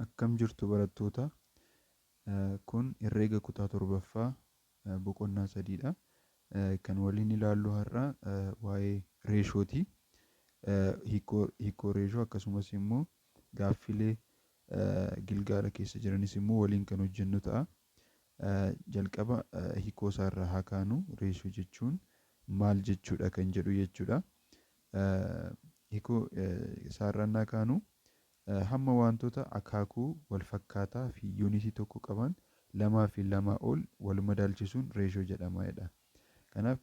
Akkam jirtu barattoota. Kun herreega kutaa torbaffaa boqonnaa sadiidha. Kan waliin ilaallu har'a waa'ee reeshooti. Hiikoo reeshoo akkasumas immoo gaaffilee gilgaala keessa jiranis immoo waliin kan hojjennu ta'a. Jalqaba hiikoo isaarraa haa kaanu. Reeshoo jechuun maal jechuudha kan jedhu jechuudha. Hiikoo isaarraa haa kaanu. Hamma wantoota akaakuu wal fakkaataa fi yuunitii tokko qaban lamaa fi lamaa ol wal madaalchisuun reeshoo jedhama jedha. Kanaaf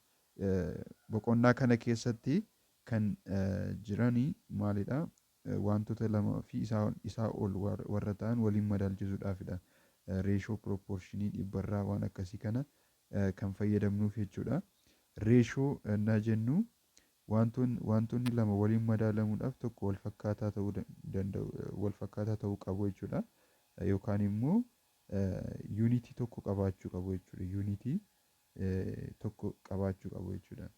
boqonnaa kana keessatti kan jiranii maalidha? Wantoota lamaa fi isaa ol warra ta'an waliin madaalchisuudhaafidha. Reeshoo pirooporshinii dhibbarraa waan akkasii kana kan fayyadamnuuf jechuudha. Reeshoo ennaa jennu wantoonni lama waliin madaalamuudhaaf tokko wal fakkaataa ta'uu danda'u, wal fakkaataa ta'uu qabu jechuudha. Yookaan immoo yuunitii tokko qabaachuu qabu jechuudha. Yuunitii tokko qabaachuu qabu jechuudha.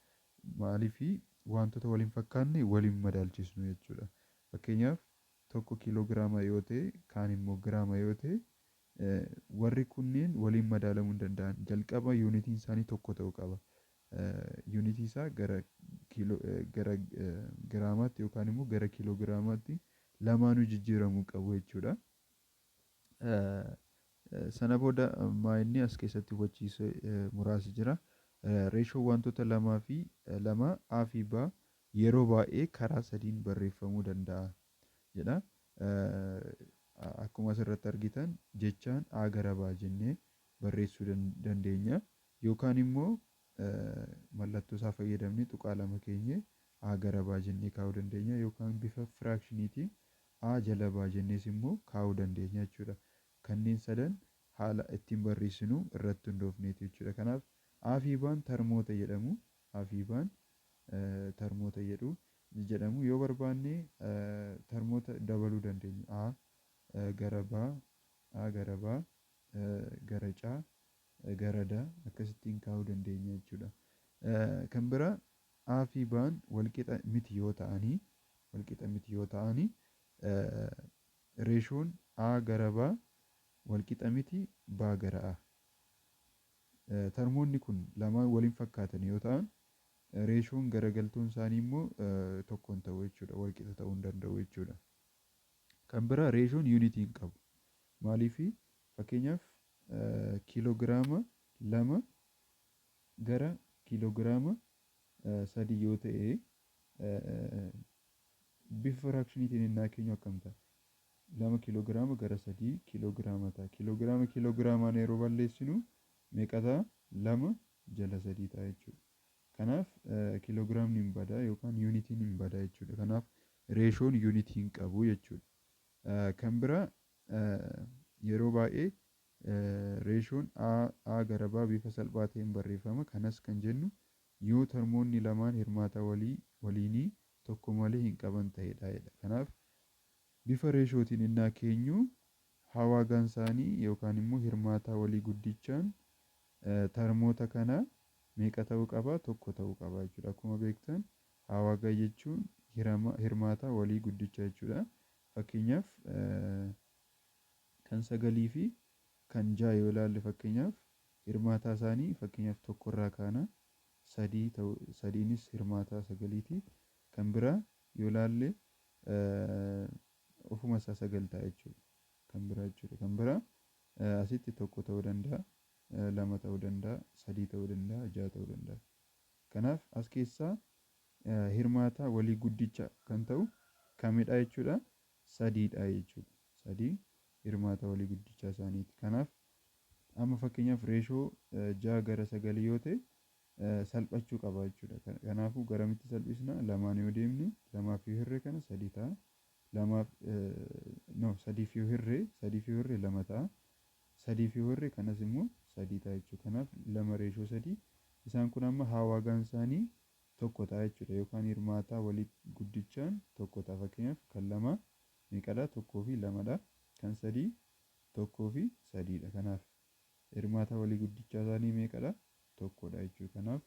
Maaliifii wantoota waliin fakkaanne waliin madaalchisnu jechuudha. Fakkeenyaaf tokko kiiloogiraama yoo ta'e kaan immoo giraama yoo ta'e warri kunneen waliin madaalamuu hin danda'an. Jalqaba yuunitiin isaanii tokko ta'uu qaba. Yuunitii isaa gara giraamaatti yookaan immoo gara kiiloogiraamaatti lamaanuu jijjiiramuu qabu jechuudha. Sana booda inni as keessatti hubachiise muraasi jira. Reeshoon wantoota lamaa fi lama A fi B yeroo baay'ee karaa sadiin barreeffamuu danda'a jedha. Akkuma asirratti argitan jechaan A gara B jennee barreessuu dandeenya. Yookaan immoo mallattoo isaa fayyadamnee tuqaa lama keenye A gara B jennee kaa'uu dandeenya. Yookaan bifa firaakshiniitiin A jala B jennees immoo kaa'uu dandeenya jechuudha. Kanneen sadan haala ittiin barreessinu irratti hundoofneeti jechuudha. Kanaaf A fi B'n termoota jedhamu. A fi B'n termoota jedhamu. Yoo barbaanne termoota dabaluu dandeenya. A gara B, A gara B, gara C, gara D akkasittiin kaa'uu dandeenya jechuudha. Kan biraa A fi B'n walqixa miti yoo ta'anii reeshoon A gara B walqixa miti B gara A. Termoonni kun lamaan waliin fakkaatan yoo ta'an reeshoon garagaltuun isaanii immoo tokkoon ta'u jechuudha. Walqixa ta'uu hin danda'u jechuudha. Kan biraa reeshoon yuunitii hin qabu. Maaliifii fakkeenyaaf kiiloogiraama 2 gara kiiloogiraama 3 yoo ta'e bifa firaakshiniitiin innaa keenyu akkam ta'a? 2 kiiloogiraama gara 3 kiiloogiraama ta'a. Kiiloogiraamaan yeroo balleessinu meeqa ta'a? 2 jala 3 ta'a jechuudha. Kanaaf kiiloogiraamni hin badaa yookaan yuunitiin hin badaa jechuudha. Kanaaf reeshoon yuunitii hin qabu jechuudha. Kan biraa yeroo baay'ee reeshoon A gara B bifa salphaa ta'een barreeffama. Kanas kan jennu yoo termoonni lamaan hirmaata waliinii tokko malee hin qaban ta'edha. Kanaaf bifa reeshootiin innaa keenyu hawaagaan isaanii yookaan immoo hirmaataa walii guddichaan termoota kana meeqa ta'uu qaba? Tokko ta'uu qaba jechuudha. Akkuma beektan hawaagaa jechuun hirmaataa walii guddicha jechuudha. Fakkeenyaaf kan 9 fi kan 6 yoo ilaalle fakkeenyaaf hirmaataa isaanii fakkeenyaaf tokkorraa kaana 3 ta'u, 3nis hirmaataa 9ti. Kan biraa yoo ilaalle ofuma isaa 9 ta'a jechuudha. Kan biraa jechuudha. Kan biraa asitti tokko ta'uu danda'a, 2 ta'uu danda'a, 3 ta'uu danda'a, 6 ta'uu danda'a. Kanaaf as keessaa hirmaataa walii guddicha kan ta'u kamidha jechuudha? 3dha jechuudha. 3 hirmaata walii guddichaa isaaniiti. Kanaaf amma fakkeenyaaf reeshoo 6 gara 9 yoo ta'e salphachuu qaba jechuudha. Kanaafuu garamitti salphisna? 2 yoo deemne 2 fi hirree kana 3 ta'a. 3 fi hirree 2 ta'a. 3 fi hirree kanas immoo 3 ta'a jechuudha. Kanaaf 2 reeshoo 3 isaan kun amma hawaagaan isaanii tokko ta'a jechuudha. Yookaan hirmaataa walii guddichaan tokko ta'a. Fakkeenyaaf kan 2 meeqadha? 1 fi 2dha. Kan 3 1 fi 3dha. Kanaaf hirmaataa walii guddichaa isaanii meeqadha? Tokkodha jechuudha. Kanaaf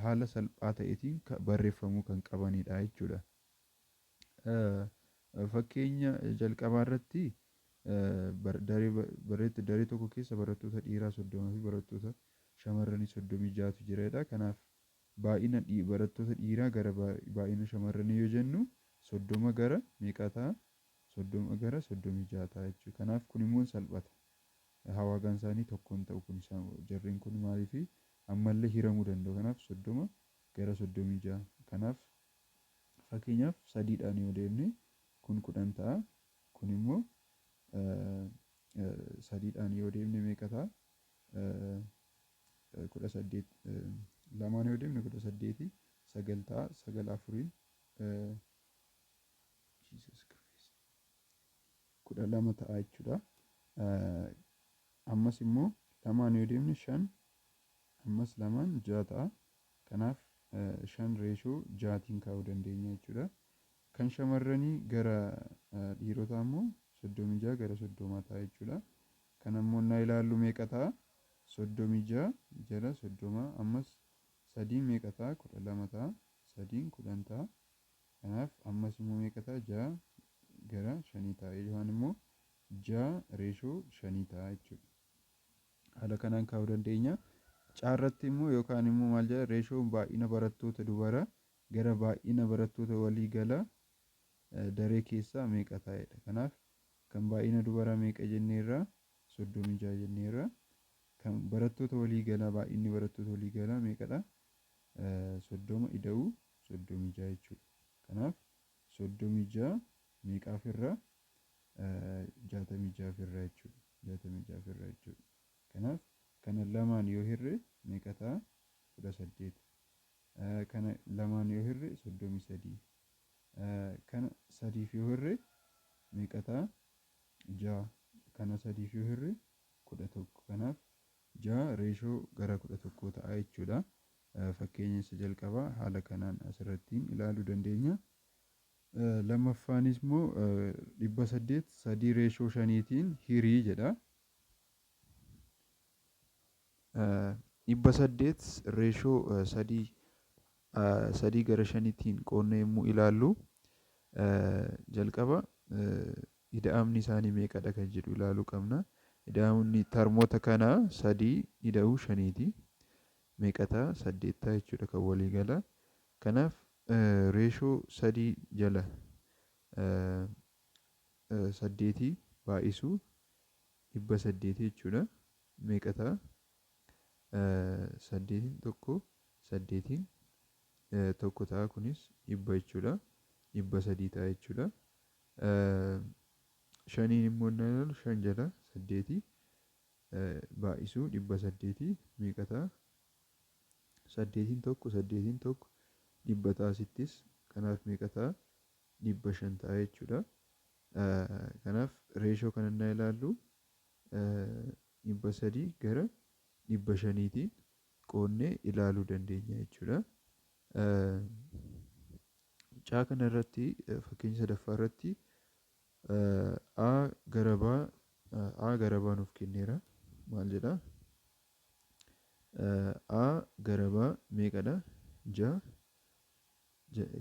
haala salphaa ta'eetiin barreeffamuu kan qabanidha jechuudha. Fakkeenya jalqabaa irratti daree tokko keessa barattoota dhiiraa 30 fi barattoota shamarranii 36tu jiredha. Kanaaf baay'ina barattoota dhiiraa gara baay'ina shamarranii yoo jennu 30 gara meeqa ta'a? 30 gara 36 ta'a jechuudha. Kanaaf kun immoo salphata. Hawaagaan isaanii tokkoon ta'u kun jarreen kun maaliif ammallee hiramuu danda'u. Kanaaf 30 gara 36. Kanaaf fakkeenyaaf sadiidhaan yoo deemne kun 10 ta'a. Kun immoo sadiidhaan yoo deemne meeqa ta'a? 18 lamaan yoo deemne 18 9 ta'a. 9 afuriin 12 ta'a jechuudha. Ammas immoo lamaan yoo deemne 5 ammas lamaan 6 ta'a. Kanaaf 5 reeshoo 6tiin kaa'uu dandeenya jechuudha. Kan shamarranii gara dhiirotaa immoo 36 gara 30 ta'a jechuudha. Kan ammoo naa ilaallu meeqa ta'a? 36 jala 30 ammas 3 meeqa ta'a? 12 ta'a. 3 10 ta'a. Kanaaf ammas immoo meeqa ta'a? 6 gara 5 ta'a. Yookaan immoo 6 reeshoo 5 ta'a jechuudha. Haala kanaan kaa'uu dandeenya. Caarratti immoo yookaan immoo maal jedha? Reeshoon baay'ina barattoota dubaraa gara baay'ina barattoota walii galaa daree keessaa meeqa ta'edha. Kanaaf kan baay'ina dubaraa meeqa jenneerra? 36 jenneerra. Kan barattoota walii galaa baay'inni barattoota walii galaa meeqadha? 30 ida'uu 36 jechuudha. Kanaaf 36 meeqaaf irraa? 66 irraa jechuudha. 66 irraa jechuudha. Kanaaf kana lamaan yoo hirre meeqa ta'a? 18. Kana lamaan yoo hirre 33. Kana sadiif yoo hirre meeqa ta'a? 6. Kana sadiif yoo hirre 11. Kanaaf 6 reeshoo gara 11 ta'a jechuudha. Fakkeenya isa jalqabaa haala kanaan asirratti ilaaluu dandeenya. Lammaffaanis immoo 800 3 reeshoo 5tiin hirii jedha. 800 reeshoo 3 gara 5tiin qoodnee yommuu ilaallu jalqaba ida'amni isaanii meeqadha kan jedhu ilaaluu qabna. Ida'amni tarmoota kanaa 3 ida'uu 5ti. Meeqa ta'a? 8 ta'a jechuudha kan walii gala. Kanaaf reeshoo 3 jala 8 baay'isuu 800 jechuudha. Meeqa ta'a? 8 tokko 8 tokko ta'a kunis 100 jechuudha. 300 ta'a jechuudha. 5 immoo ilaalu 5 jala 8 baay'isuu 800 meeqa ta'a? 8 tokko 8 tokko 100 ta'a sittis. Kanaaf meeqa ta'a? 500 ta'a jechuudha. Kanaaf reeshoo kana naa ilaallu 300 gara 500tiin qoodnee ilaaluu dandeenya jechuudha. Caa kana irratti fakkeenya sadaffaa irratti A gara baa nuuf kenneera. Maal jedha? A gara baa meeqadha? 6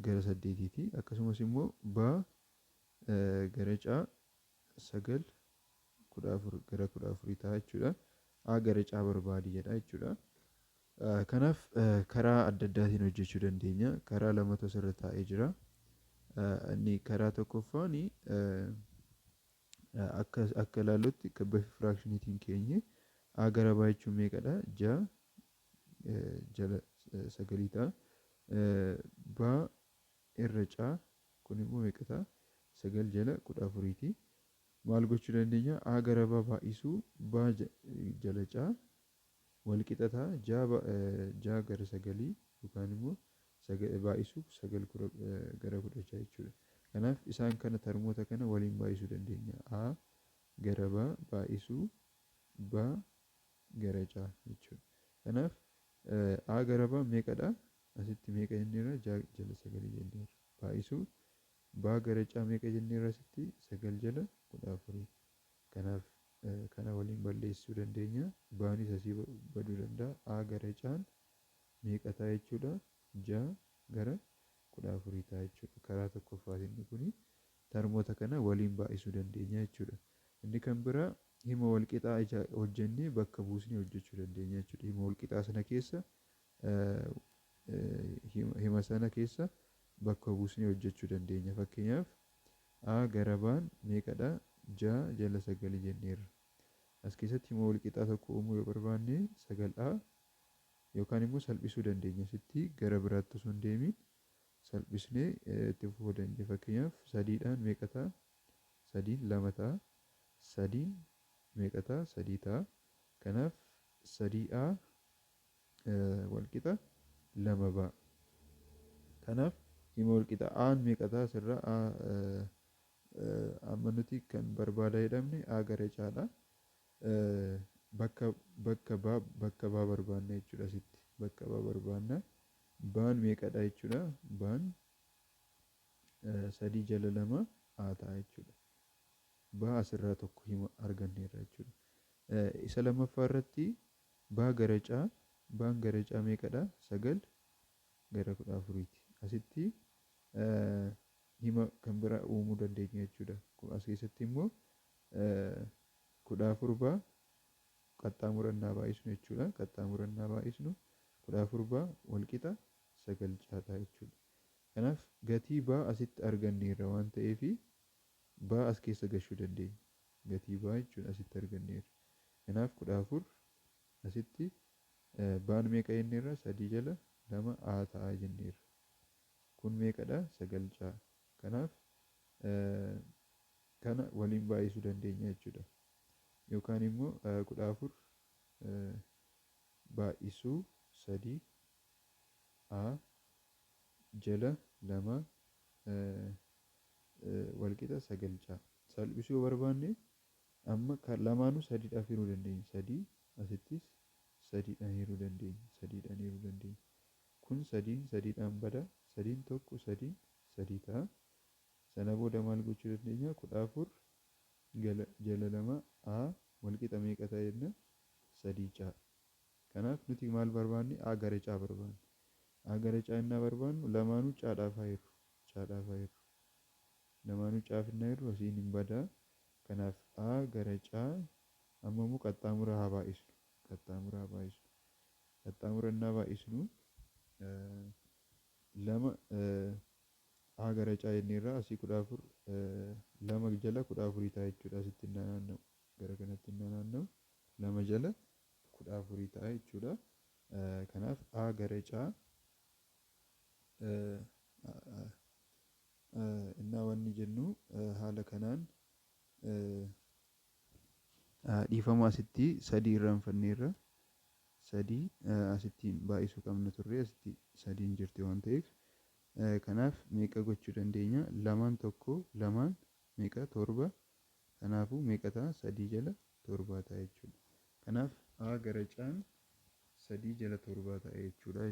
gara 8ti. Akkasumas immoo baa gara caa 9 14 gara 14 ta'a jechuudha. A gara caa barbaadi jedha jechuudha. Kanaaf karaa adda addaatiin hojjechuu dandeenya. Karaa lamatu asirra taa'ee jira. Inni karaa tokkoffaan akka ilaallutti bifa firaakshiniitiin keenye A gara baa jechuun meeqadha? 6 jala 9 ta'a. Baa irra caa kun immoo meeqa ta'a? 9 jala 14ti. Maal gochuu dandeenya? A gara baa baay'isuu baa jala caa wal qixa ta'a. 6 gara 9 yookaan immoo baay'isuu 9 gara 16 jechuudha. Kanaaf isaan kana tarmoota kana waliin baay'isuu dandeenya. A gara baa baay'isuu baa gara caa jechuudha. Kanaaf A gara baa meeqadha? Asitti meeqa jenneerra? 6 jala 9 jenneerra. Baay'isuu baa gara caa meeqa jenneerra asitti? 9 jala 14. Kanaaf kana waliin balleessuu dandeenya. Baanis asii baduu danda'a. A gara caan meeqa ta'a jechuudha? 6 gara 14 ta'a jechuudha. Karaa tokkoffaatiin kuni tarmoota kana waliin baay'isuu dandeenya jechuudha. Inni kan biraa hima walqixaa hojjennee bakka buusnee hojjechuu dandeenya jechuudha. Hima walqixaa sana keessa hima sana keessa bakka buusnee hojjechuu dandeenya. Fakkeenyaaf A gara Baan meeqadha? 6 jala 9 jenneerra. As keessatti hima walqixaa tokko uumuu yoo barbaanne 9A yookaan immoo salphisuu dandeenya. Sitti gara biraatti osoo hin deemin salphisnee itti fufuu dandeenya. Fakkeenyaaf 3dhaan meeqa ta'a? 3 2 ta'a. 3 meeqa ta'a? 3 ta'a. Kanaaf 3A walqixa 2 ba'a. Kanaaf hima walqixa Aan meeqa ta'a? Asirraa amma nuti kan barbaadaa jedhamne A gara Caadha. Bakka baa barbaanna jechuudha. Asitti bakka baa barbaanna. Baan meeqadha jechuudha? Baan 3 jala 2 A ta'a jechuudha. Baa asirraa tokko hima arganneerra jechuudha. Isa lammaffaa irratti baa gara Caa. Baan gara Caa meeqadha? 9 gara 14ti. Asitti hima kan biraa uumuu dandeenya jechuudha. As keessatti immoo 14 baa qaxxaamurannaa baay'isnu jechuudha. Qaxxaamurannaa baay'isnu 14 baa walqixa 9 Caadha jechuudha. Kanaaf gatii baa asitti arganneerra waan ta'eef baa as keessa gashuu dandeenya. Gatii baa jechuudha asitti arganneerra. Kanaaf 14 asitti baan meeqa jenneerra? 3 jala 2 A ta'a jenneerra. Kun meeqadha? 9 Caa. Kanaaf kana waliin baay'isuu dandeenya jechuudha. Yookaan immoo 14 baay'isuu 3 A jala 2 walqixa 9 Caa. Salphisuu yoo barbaanne amma lamaanuu 3dhaaf hiruu dandeenya. 3 asittis 3dhaan hiruu dandeenya. 3dhaan hiruu dandeenya. Kun 3dhaan bada. 3 tokko 3 ta'a. Sana booda maal gochuu dandeenya? 14 jala 2 A walqixa meeqa ta'a jenna? 3 Caa. Kanaaf nuti maal barbaanne? A gara Caa barbaanne. A gara Caa innaa barbaannu lamaanuu Caadhaaf haa hirru. Caadhaaf haa hirru. Lamaanuu Caaf innaa hirru asiin hin badaa. Kanaaf A gara Caa amma immoo qaxxaamura haa baay'isnu. Qaxxaamura haa baay'isnu. Qaxxaamura innaa baay'isnu lama A gara Caa jenneerra asii 14 2 jala 14 ta'a jechuudha. Asitti innaa naanna'u gara kanatti innaa naanna'u 2 jala 14 ta'a jechuudha. Kanaaf A gara Caa innaa wanni jennu haala kanaan dhiifama asitti 3 irraanfanneerra. 3 asitti baay'isuu qabna turre asitti 3 jirti waan ta'eef kanaaf meeqa gochuu dandeenya? Lamaan tokko lamaan meeqa? 7. Kanaafuu meeqa ta'a? 3 jala 7 ta'a jechuudha. Kanaaf A gara Caan 3 jala 7 ta'a jechuudha.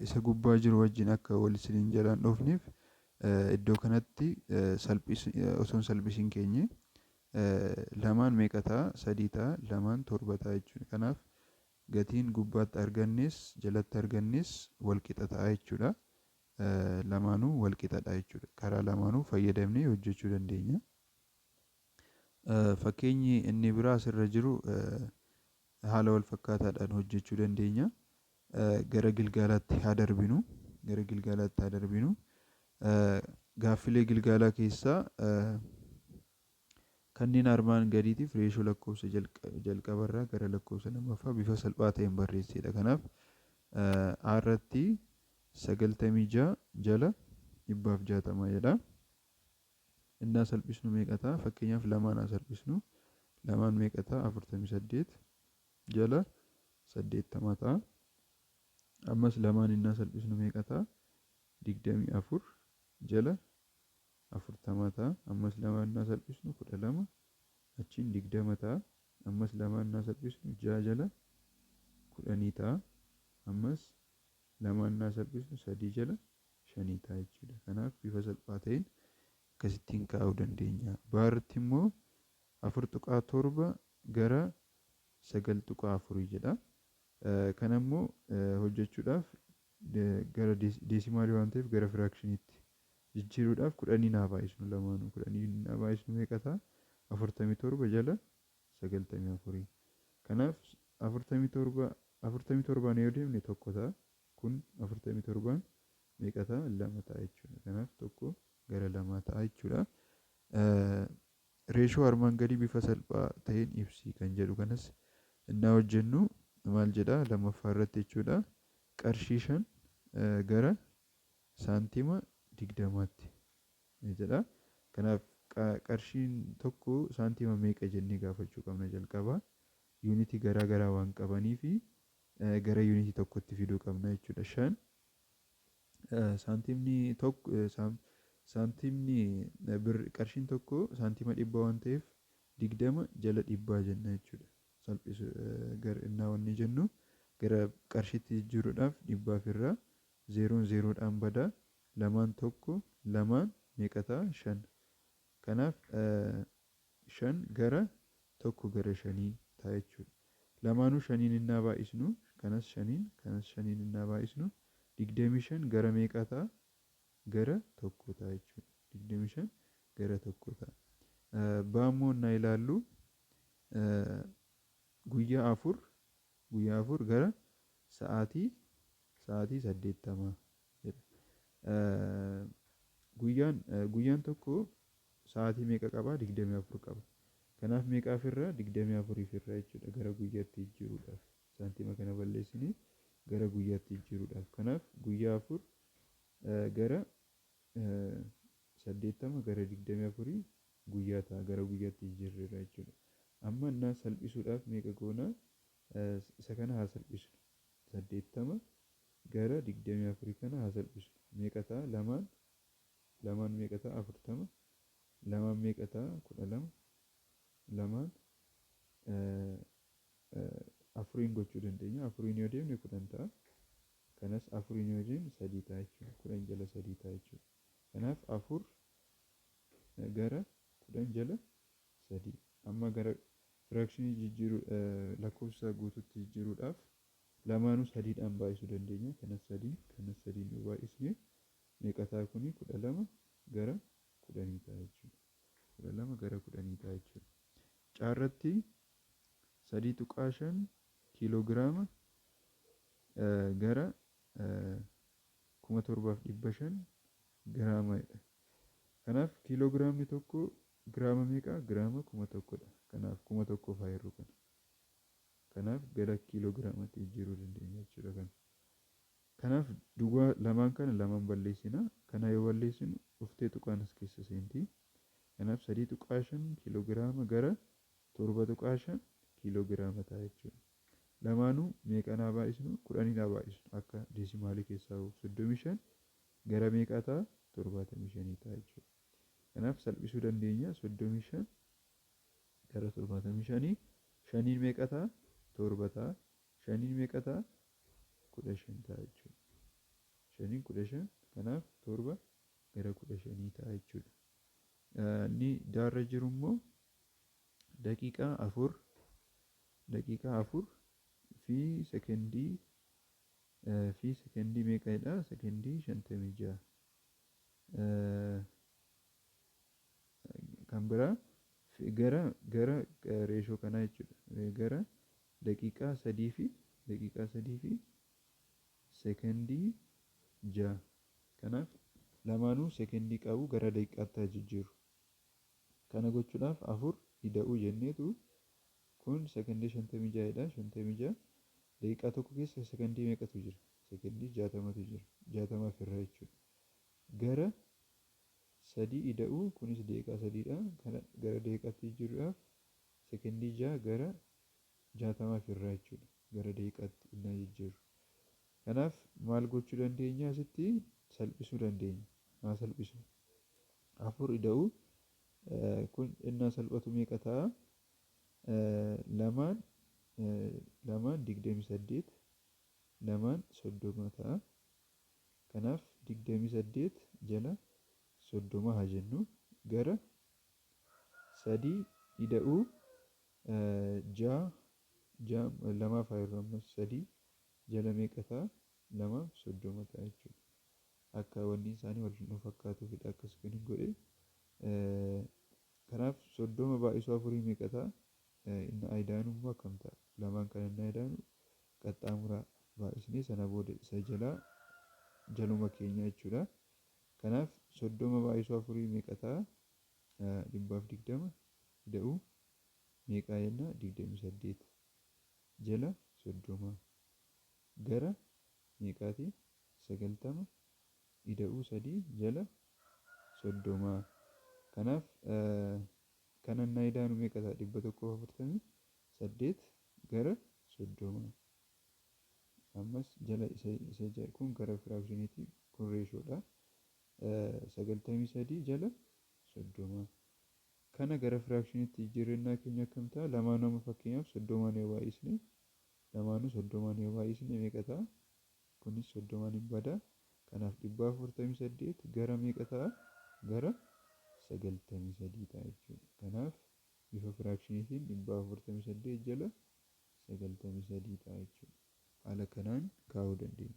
Isa gubbaa jiru wajjin akka wal isiniin jalaan dhoofneef iddoo kanatti osoo hin salphisiin keenye lamaan meeqa ta'a? 3 ta'a. Lamaan 7 ta'a jechuudha. Kanaaf gatiin gubbaatti argannes jalatti argannes walqixa ta'a jechuudha. Lamaanuu walqixadha jechuudha. Karaa lamaanuu fayyadamnee hojjechuu dandeenya. Fakkeenyi inni biraa asirra jiru haala wal fakkaataadhaan hojjechuu dandeenya. Gara Gilgaalaatti haa darbinu. Gara Gilgaalaatti haa darbinu. Gaaffilee Gilgaalaa keessaa kanneen armaan gadiitiif reeshoo lakkoofsa jalqabarraa gara lakkoofsa lammaffaa bifa salphaa ta'een barreessedha. Kanaaf A irratti 96 jala 160 jedha. Innaa salphisnu meeqa ta'a? Fakkeenyaaf lamaan haa salphisnu. Lamaan meeqa ta'a? 48 jala 80 ta'a. Ammas lamaan innaa salphisnu meeqa ta'a? 24 jala 40 ta'a. Ammas lamaan innaa salphisnu 12 achiin 20 ta'a. Ammas lamaan innaa salphisnu 6 jala 10 ta'a. Ammas lamaan innaa salphisnu 3 jala 5 ta'a jechuudha. Kanaaf bifa salphaa ta'een akkasittiin kaa'uu dandeenya. Baarratti immoo 4.7 gara 9.4 jedha. Kana immoo hojjechuudhaaf gara deesimaalii waan ta'eef gara firaakshiniitti jijjiiruudhaaf kudhanii naa baay'isnu lamaanuu kudhanii naa baay'isnu meeqa ta'a 47 jala 94. Kanaaf 47 yoo deemne tokko ta'a. Kun 47 meeqa ta'a 2 ta'a jechuudha. Kanaaf tokko gara 2 ta'a jechuudha. Reeshoo armaan gadii bifa salphaa ta'een ibsi kan jedhu kanas innaa hojjennu maal jedhaa lammaffaa irratti jechuudha. Qarshii 5 gara saantima 20tti ni jedha. Kanaaf qarshiin tokko saantima meeqa jennee gaafachuu qabna jalqabaa. Yuunitii garaa garaa waan qabanii fi gara yuunitii tokkotti fiduu qabna jechuudha. 5 saantimni tokko saantimni qarshiin tokko saantima 100 waan ta'eef 20 jala 100 jenna jechuudha. Salphisu innaa wanni jennu gara qarshiitti jijjiiruudhaaf 100 irraa 0 badaa lamaan tokko lamaan meeqa ta'a 5. Kanaaf 5 gara tokko gara 5 ta'a jechuudha. Lamaanuu 5 innaa baay'isnu kanas 5 innaa baay'isnu 25 gara meeqa ta'a gara tokko ta'a jechuudha. 25 gara tokko ta'a. Baammoo innaa ilaallu guyyaa 4 gara sa'aatii 80 jedha. Guyyaan tokko sa'aatii meeqa qaba? 24 qaba. Kanaaf meeqaaf irraa 24 irraa jechuudha gara guyyaatti jijjiiruudhaaf. Saantima kana balleessinee gara guyyaatti jijjiiruudhaaf. Kanaaf guyyaa 4 gara 80 gara 24 guyyaa ta'a gara guyyaatti jijjiirreerra jechuudha. Amma innaa salphisuudhaaf meeqa goona? Isa kana haa salphisnu. 80 gara 24 kana haa salphisnu. Meeqa ta'a? Lamaan meeqa ta'a? 40. Lamaan meeqa ta'a? 12. Lamaan afuriin gochuu dandeenya. Afuriin yoo deemne 10 ta'a. Kanas afuriin yoo deemne 3 ta'a jechuudha. 10 jala 3 ta'a jechuudha. Kanaaf 4 gara 10 jala 3. Amma gara firaakshinii jijjiiruu lakkoofsa guutuutti jijjiiruudhaaf lamaanuu 3dhaan baay'isuu dandeenya. Kanas 3 kanas 3 yoo baay'isne meeqa ta'a kuni 12 gara 10 ta'a jechuudha. 12 gara 10 ta'a jechuudha. Caarratti 3.5 kiiloogiraama gara 17,500 giraamaadha. Kanaaf kiiloogiraamni tokko giraama meeqa? Giraama 1,000dha. Kanaaf 1,000 faayirru kana. Kanaaf gara kiiloogiraamatti jijjiiruu dandeenya jechuudha. Kanaaf duwwaa lamaan kana lamaan balleessina. Kana yoo balleessinu dhuftee tuqaan as keessa seenti. Kanaaf 3.5 kiiloogiraama gara 7.5 kiiloogiraama ta'a jechuudha. Lamaanuu meeqanaa baay'isnu? 10dhaa baay'isnu akka deesimaalii keessaa 35 gara meeqaa ta'a? 75 ta'a jechuudha. Kanaaf salphisuu dandeenya. 35 gara 75 shaniin meeqa ta'a? 7 ta'a. Shaniin meeqa ta'a? 15 ta'a jechuudha. Shaniin 15 kanaaf 7 gara 15 ta'a jechuudha. Inni daarra jiru immoo daqiiqaa 4 fi sekendii meeqadha? Sekendii 56. Kan biraa gara reeshoo kanaa jechuudha. Gara daqiiqaa 3 fi sekendii 6. Kanaaf lamaanuu sekendii qabu gara daqiiqaatti haa jijjiiru. Kana gochuudhaaf 4 ida'uu jenneetu kun sekendii 56dha. 56 daqiiqaa tokko keessa sekendii meeqatu jira? Sekendii 60tu jira. 60 irraa jechuudha. Gara 3 ida'uu kunis daqiiqaa 3dha. Kana gara daqiiqaatti jijjiiruudhaaf sekendii 6 gara 60 irraa jechuudha. Gara daqiiqaatti innaa jijjiiru. Kanaaf maal gochuu dandeenya? Asitti salphisuu dandeenya. Haa salphisnu. 4 ida'uu kun innaa salphatu meeqa ta'a? Lamaan 28 lamaan 30 ta'a. Kanaaf 28 jala 30 haa jennu. Gara 3 ida'uu 6 lamaaf haa irraa ammas 3 jala meeqa ta'a? 2 30 ta'a jechuudha. akka wanni isaanii wal nu fakkaatuufidha akkas kan hin godhe. Kanaaf 30 baay'isuu 4 meeqa ta'a? Inni aayidaan immoo akkam ta'a? Lamaan kan inni aayidaan qaxxaamuraa baay'isnee sana booda isa jaluma keenya jechuudha. Kanaaf 30 baay'isuu 4 meeqa ta'a? 120 ida'uu meeqaa jenna? 28 jala 30 gara meeqaati? 90 ida'uu 3 jala 30. Kanaaf kan inni aayidaan meeqa ta'a? 148 gara 30. Ammas jala isa kun gara firaakshiniitii kun reeshoodha. 93 jala 30. Kana gara firaakshiniitti jijjiirannaa keenya akkam ta'a? Lamaanuu amma fakkeenyaaf 30 yoo baay'isne lamaanuu 30 yoo baay'isne meeqa ta'a? Kunis 30 hin bada. Kanaaf 148 gara meeqa ta'a? Gara 93 ta'a jechuudha. Kanaaf bifa firaakshiniitiin 148 jala 93 ta'a jechuudha. Haala kanaan kaa'uu dandeenya.